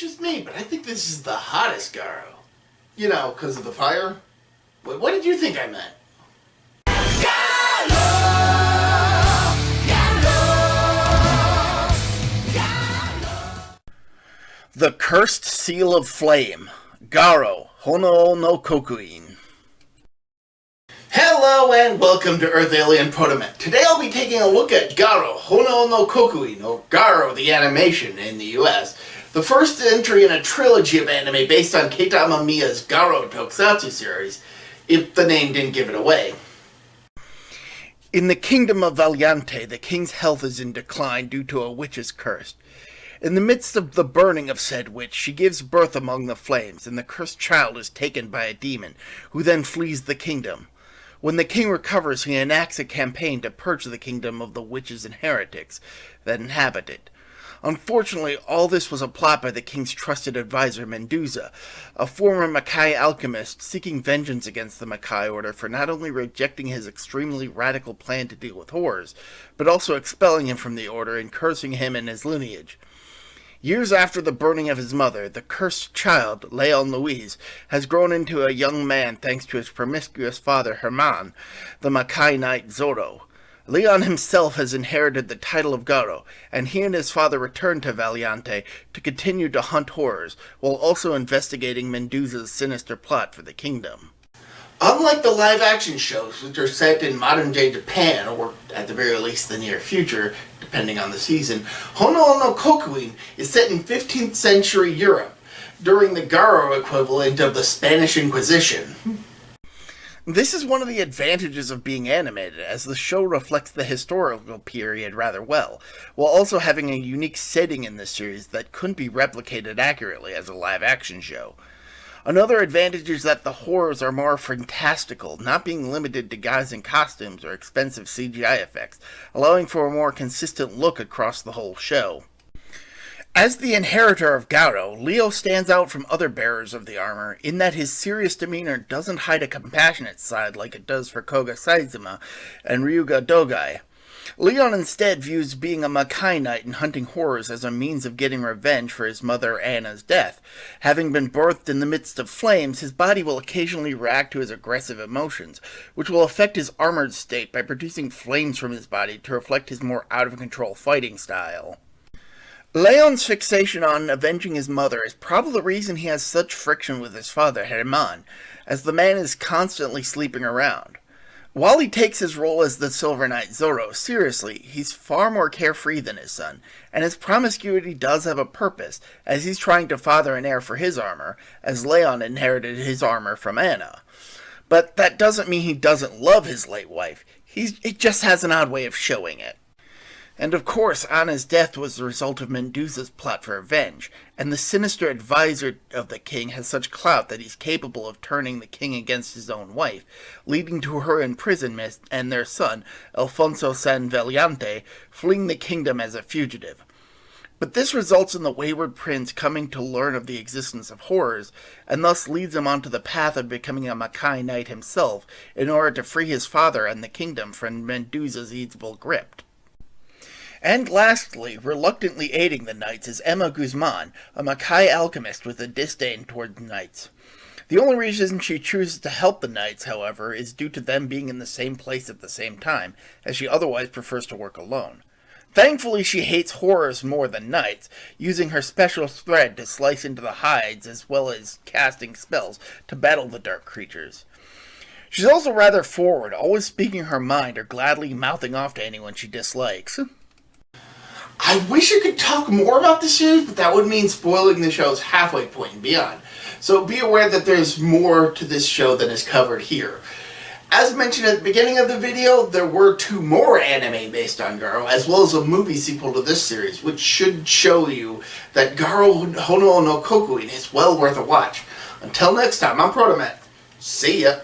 just me, but I think this is the hottest GARO. You know, because of the fire. What did you think I meant? The Cursed Seal of Flame, GARO Honoo no Kokuin. Hello and welcome to Earth Alien ProtoMet. Today I'll be taking a look at GARO Honoo no Kokuin, or GARO the Animation in the US. The first entry in a trilogy of anime based on Keita Amamiya's GARO Tokusatsu series, if the name didn't give it away. In the kingdom of Valiante, the king's health is in decline due to a witch's curse. In the midst of the burning of said witch, she gives birth among the flames, and the cursed child is taken by a demon, who then flees the kingdom. When the king recovers, he enacts a campaign to purge the kingdom of the witches and heretics that inhabit it. Unfortunately, all this was a plot by the king's trusted advisor Mendoza, a former Makai alchemist seeking vengeance against the Makai order for not only rejecting his extremely radical plan to deal with horrors, but also expelling him from the order and cursing him and his lineage. Years after the burning of his mother, the cursed child, Leon Louise, has grown into a young man thanks to his promiscuous father Herman, the Makai knight Zorro. Leon himself has inherited the title of GARO, and he and his father return to Valiante to continue to hunt horrors, while also investigating Mendoza's sinister plot for the kingdom. Unlike the live-action shows, which are set in modern-day Japan, or at the very least the near future, depending on the season, Honoo no Kokuin is set in 15th century Europe, during the GARO equivalent of the Spanish Inquisition. This is one of the advantages of being animated, as the show reflects the historical period rather well, while also having a unique setting in this series that couldn't be replicated accurately as a live-action show. Another advantage is that the horrors are more fantastical, not being limited to guys in costumes or expensive CGI effects, allowing for a more consistent look across the whole show. As the inheritor of GARO, Leo stands out from other bearers of the armor in that his serious demeanor doesn't hide a compassionate side like it does for Koga Saizuma and Ryuga Dogai. Leon instead views being a Makai knight and hunting horrors as a means of getting revenge for his mother Anna's death. Having been birthed in the midst of flames, his body will occasionally react to his aggressive emotions, which will affect his armored state by producing flames from his body to reflect his more out-of-control fighting style. Leon's fixation on avenging his mother is probably the reason he has such friction with his father Herman, as the man is constantly sleeping around. While he takes his role as the Silver Knight Zorro seriously, he's far more carefree than his son, and his promiscuity does have a purpose, as he's trying to father an heir for his armor, as Leon inherited his armor from Anna. But that doesn't mean he doesn't love his late wife, he just has an odd way of showing it. And of course, Anna's death was the result of Mendoza's plot for revenge, and the sinister advisor of the king has such clout that he's capable of turning the king against his own wife, leading to her imprisonment and their son, Alfonso San Valiante, fleeing the kingdom as a fugitive. But this results in the wayward prince coming to learn of the existence of horrors, and thus leads him onto the path of becoming a Makai knight himself, in order to free his father and the kingdom from Mendoza's evil grip. And lastly, reluctantly aiding the knights is Emma Guzman, a Makai alchemist with a disdain toward knights. The only reason she chooses to help the knights, however, is due to them being in the same place at the same time, as she otherwise prefers to work alone. Thankfully, she hates horrors more than knights, using her special thread to slice into the hides as well as casting spells to battle the dark creatures. She's also rather forward, always speaking her mind or gladly mouthing off to anyone she dislikes. I wish I could talk more about the series, but that would mean spoiling the show's halfway point and beyond. So be aware that there's more to this show than is covered here. As mentioned at the beginning of the video, there were 2 more anime based on GARO, as well as a movie sequel to this series, which should show you that GARO Honoo no Kokuin is well worth a watch. Until next time, I'm ProtoMet. See ya!